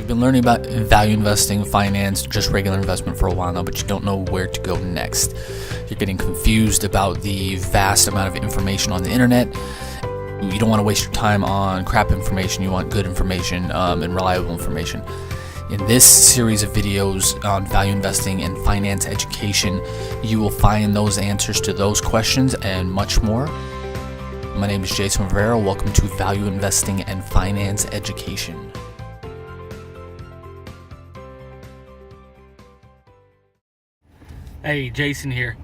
been learning about value investing, finance, just regular investment for a while now, but you don't know where to go next. You're getting confused about the vast amount of information on the internet. You don't want to waste your time on crap information. You want good information and reliable information. In this series of videos on value investing and finance education, you will find those answers to those questions and much more. My name is Jason Rivera. Welcome to Value Investing and Finance Education. Hey, Jason here.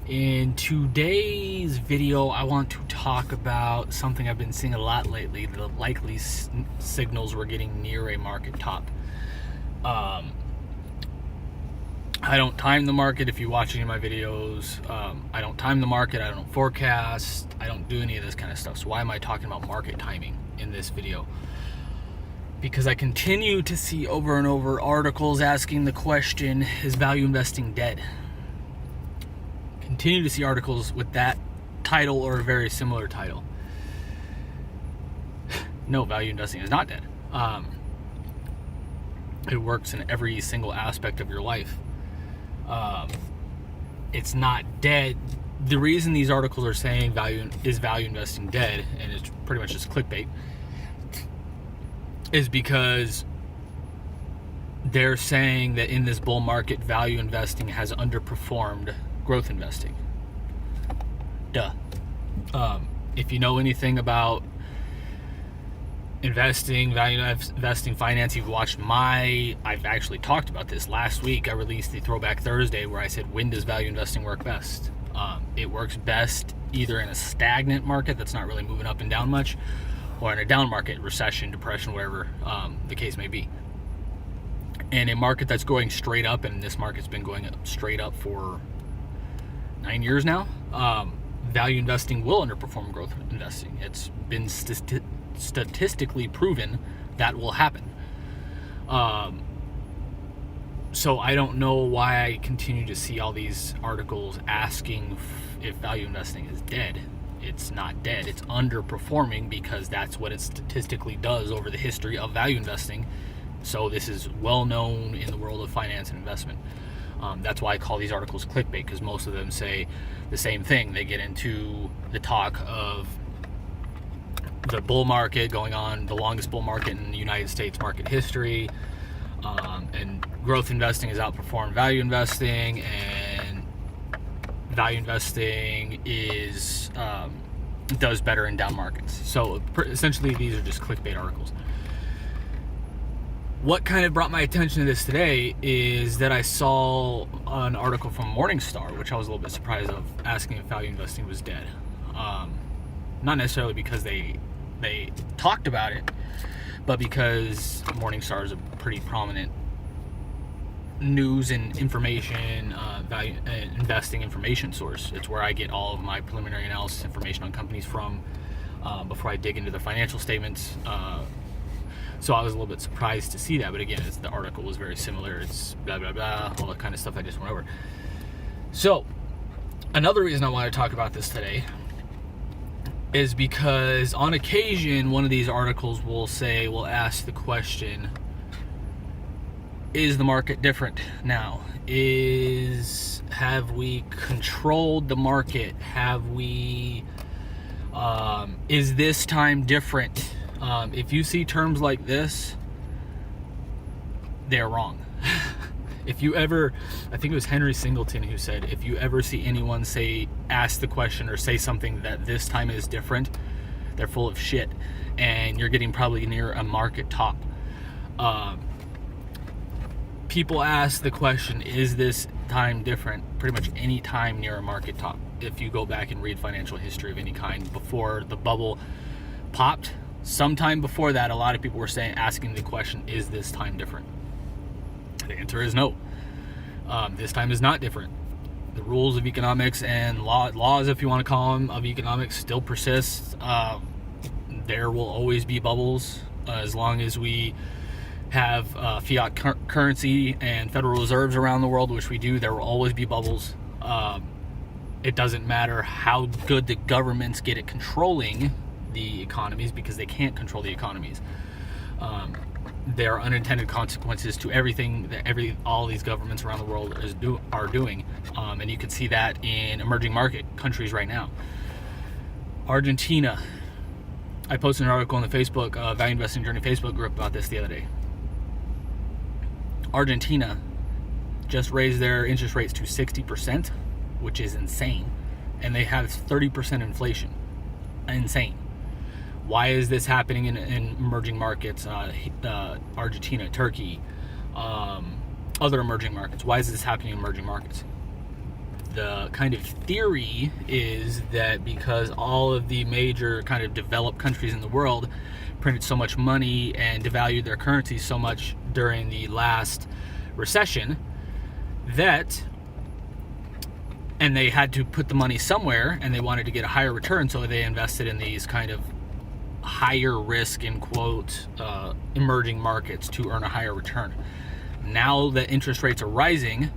In today's video, I want to talk about something I've been seeing a lot lately, the likely signals we're getting near a market top. I don't time the market. If you watch any of my videos, I don't time the market. I don't forecast. I don't do any of this kind of stuff. So why am I talking about market timing in this video? Because I continue to see over and over articles asking the question, is value investing dead? Continue to see articles with that title or a very similar title. No, value investing is not dead. It works in every single aspect of your life. It's not dead. The reason these articles are saying value investing dead, and it's pretty much just clickbait, is because they're saying that in this bull market, value investing has underperformed growth investing. Duh. If you know anything about investing, value investing, finance, you've watched I've actually talked about this. Last week, I released the Throwback Thursday where I said, when does value investing work best? It works best either in a stagnant market that's not really moving up and down much, or in a down market, recession, depression, whatever the case may be. And a market that's going straight up, and this market's been going straight up for 9 years now, value investing will underperform growth investing. It's been statistically proven that will happen. So I don't know why I continue to see all these articles asking if value investing is dead. It's not dead. It's underperforming because that's what it statistically does over the history of value investing. So this is well known in the world of finance and investment. That's why I call these articles clickbait, because most of them say the same thing. They get into the talk of the bull market going on, the longest bull market in the United States market history, and growth investing has outperformed value investing, and value investing does better in down markets. So essentially, these are just clickbait articles. What kind of brought my attention to this today is that I saw an article from Morningstar, which I was a little bit surprised of, asking if value investing was dead. Not necessarily because they talked about it, but because Morningstar is a pretty prominent news and information, value investing information source. It's where I get all of my preliminary analysis information on companies from before I dig into the financial statements. So I was a little bit surprised to see that, but again, the article was very similar. It's blah, blah, blah, all that kind of stuff I just went over. So another reason I want to talk about this today is because on occasion, one of these articles will ask the question, is the market different now? Have we controlled the market? Is this time different? If you see terms like this, they're wrong. I think it was Henry Singleton who said, if you ever see anyone ask the question or say something that this time is different, they're full of shit, and you're getting probably near a market top. People ask the question, is this time different? Pretty much any time near a market top. If you go back and read financial history of any kind, before the bubble popped, sometime before that, a lot of people were asking the question, is this time different? The answer is no. This time is not different. The rules of economics and laws, if you want to call them, of economics still persist. There will always be bubbles as long as we have fiat currency and Federal Reserves around the world, which we do. There will always be bubbles. It doesn't matter how good the governments get at controlling the economies, because they can't control the economies. there are unintended consequences to everything that all these governments around the world are doing, and you can see that in emerging market countries right now. Argentina. I posted an article in the Facebook Value Investing Journey Facebook group about this the other day. Argentina just raised their interest rates to 60%, which is insane, and they have 30% inflation. Insane. Why is this happening in emerging markets? Argentina, Turkey, other emerging markets. Why is this happening in emerging markets? The kind of theory is that because all of the major kind of developed countries in the world printed so much money and devalued their currencies so much during the last recession, and they had to put the money somewhere, and they wanted to get a higher return, so they invested in these kind of higher risk, in quote, emerging markets to earn a higher return. Now that interest rates are rising,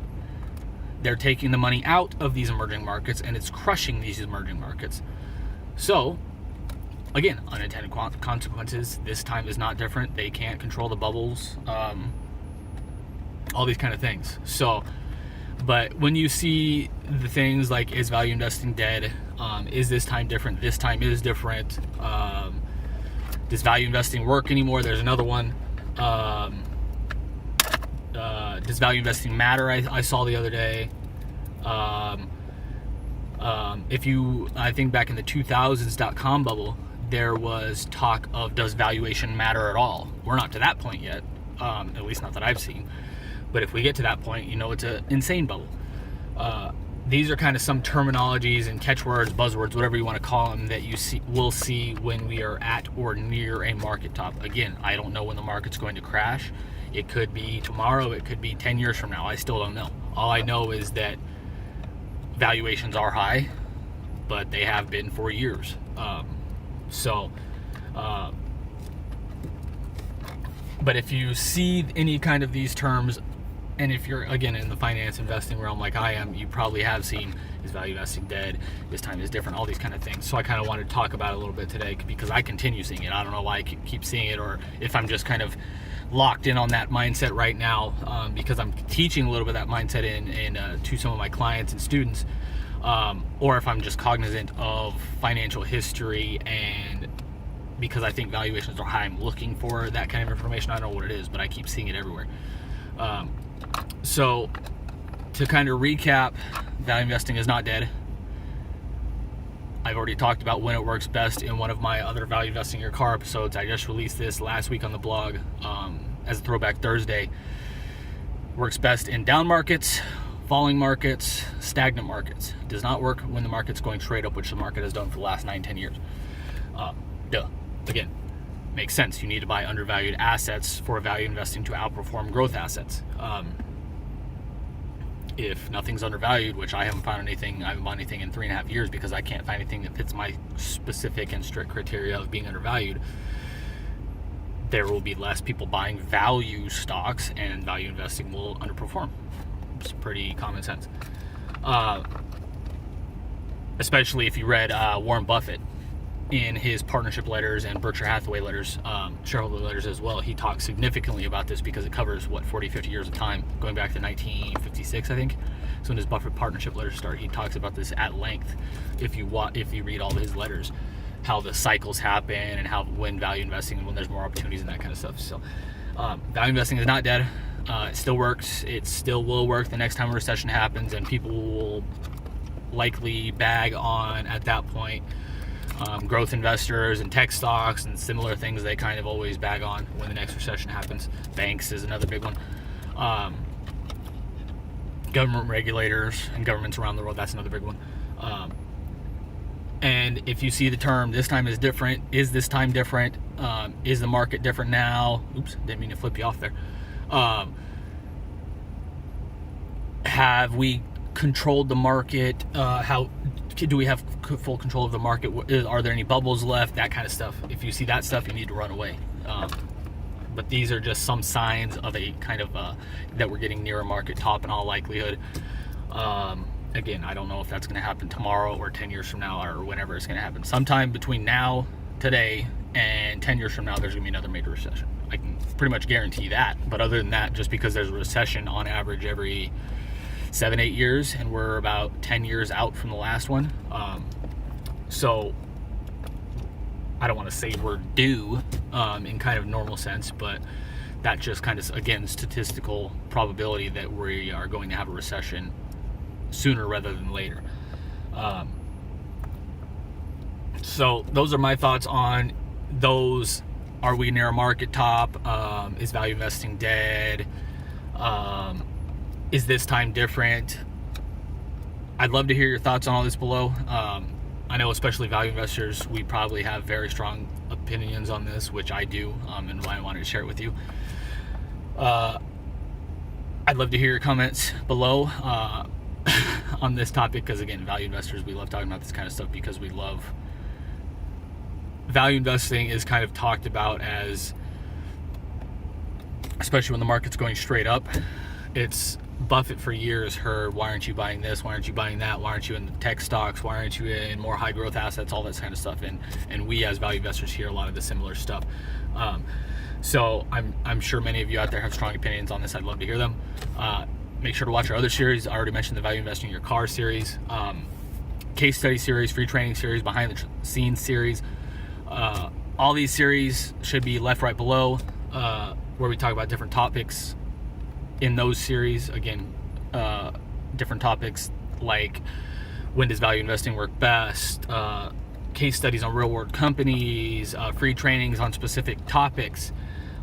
they're taking the money out of these emerging markets, and it's crushing these emerging markets. So, again, unintended consequences. This time is not different. They can't control the bubbles, all these kind of things. So, but when you see the things like, is value investing dead? Is this time different? This time is different. Does value investing work anymore? There's another one. Does value investing matter? I saw the other day. I think back in the 2000s .com bubble, there was talk of, does valuation matter at all? We're not to that point yet, at least not that I've seen. But if we get to that point, it's an insane bubble. These are kind of some terminologies and catchwords, buzzwords, whatever you want to call them, that we'll see when we are at or near a market top. Again, I don't know when the market's going to crash. It could be tomorrow. It could be 10 years from now. I still don't know. All I know is that valuations are high, but they have been for years. But if you see any kind of these terms, and if you're, again, in the finance investing realm like I am, you probably have seen, is value investing dead? This time is different, all these kind of things. So I kind of wanted to talk about it a little bit today because I continue seeing it. I don't know why I keep seeing it, or if I'm just kind of locked in on that mindset right now, because I'm teaching a little bit of that mindset to some of my clients and students, or if I'm just cognizant of financial history, and because I think valuations are high, I'm looking for that kind of information. I don't know what it is, but I keep seeing it everywhere. So to kind of recap, value investing is not dead. I've already talked about when it works best in one of my other value investing in your car episodes. I just released this last week on the blog as a throwback Thursday. Works best in down markets, falling markets, stagnant markets. Does not work when the market's going straight up, which the market has done for the last 9-10 years. Again, makes sense. You need to buy undervalued assets for value investing to outperform growth assets. If nothing's undervalued, which I haven't found anything, I haven't bought anything in 3.5 years because I can't find anything that fits my specific and strict criteria of being undervalued, there will be less people buying value stocks, and value investing will underperform. It's pretty common sense. Especially if you read Warren Buffett in his partnership letters and Berkshire Hathaway letters, shareholder letters as well. He talks significantly about this because it covers 40-50 years of time, going back to 1956, I think. So when his Buffett partnership letters start, he talks about this at length. If you read all of his letters, how the cycles happen and how when value investing and when there's more opportunities and that kind of stuff. So value investing is not dead. It still works. It still will work the next time a recession happens, and people will likely bag on at that point growth investors and tech stocks and similar things. They kind of always bag on when the next recession happens. Banks is another big one. Government regulators and governments around the world, that's another big one. And if you see the term, this time is different, is this time different? Is the market different now? Oops, didn't mean to flip you off there. Have we controlled the market? How do we have full control of the market? Are there any bubbles left? That kind of stuff. If you see that stuff, you need to run away. But these are just some signs of a kind of that we're getting near a market top in all likelihood. Again, I don't know if that's going to happen tomorrow or 10 years from now or whenever it's going to happen. Sometime between now, today, and 10 years from now, there's going to be another major recession. I can pretty much guarantee that. But other than that, just because there's a recession on average every 7-8 years, and we're about 10 years out from the last one, so I don't want to say we're due in kind of normal sense, but that just kind of, again, statistical probability that we are going to have a recession sooner rather than later. So those are my thoughts on those. Are we near a market top? Is value investing dead? Is this time different? I'd love to hear your thoughts on all this below. I know, especially value investors, we probably have very strong opinions on this, which I do, and why I wanted to share it with you. I'd love to hear your comments below on this topic, because again, value investors, we love talking about this kind of stuff because we love value investing. Is kind of talked about as, especially when the market's going straight up, it's Buffett for years heard, why aren't you buying this, why aren't you buying that, why aren't you in the tech stocks, why aren't you in more high growth assets, all that kind of stuff. And we as value investors hear a lot of the similar stuff. So I'm sure many of you out there have strong opinions on this. I'd love to hear them. Make sure to watch our other series. I already mentioned the Value Investing in Your Car series, case study series, free training series, behind the scenes series. All these series should be left right below, where we talk about different topics in those series. Again, different topics like when does value investing work best, case studies on real world companies, free trainings on specific topics,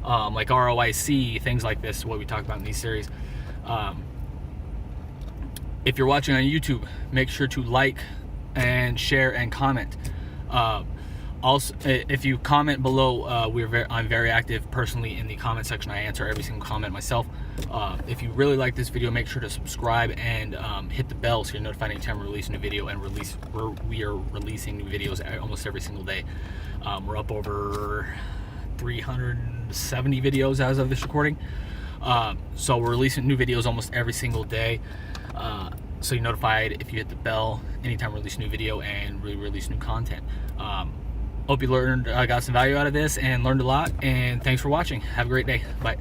like ROIC, things like this, what we talk about in these series. If you're watching on YouTube, make sure to like and share and comment. Also, if you comment below, I'm very active personally in the comment section. I answer every single comment myself. If you really like this video, make sure to subscribe and hit the bell so you're notified anytime we release a new video. And we are releasing new videos almost every single day. We're up over 370 videos as of this recording. So we're releasing new videos almost every single day. So you're notified if you hit the bell anytime we release a new video and we release new content. Hope you got some value out of this and learned a lot, and thanks for watching. Have a great day. Bye.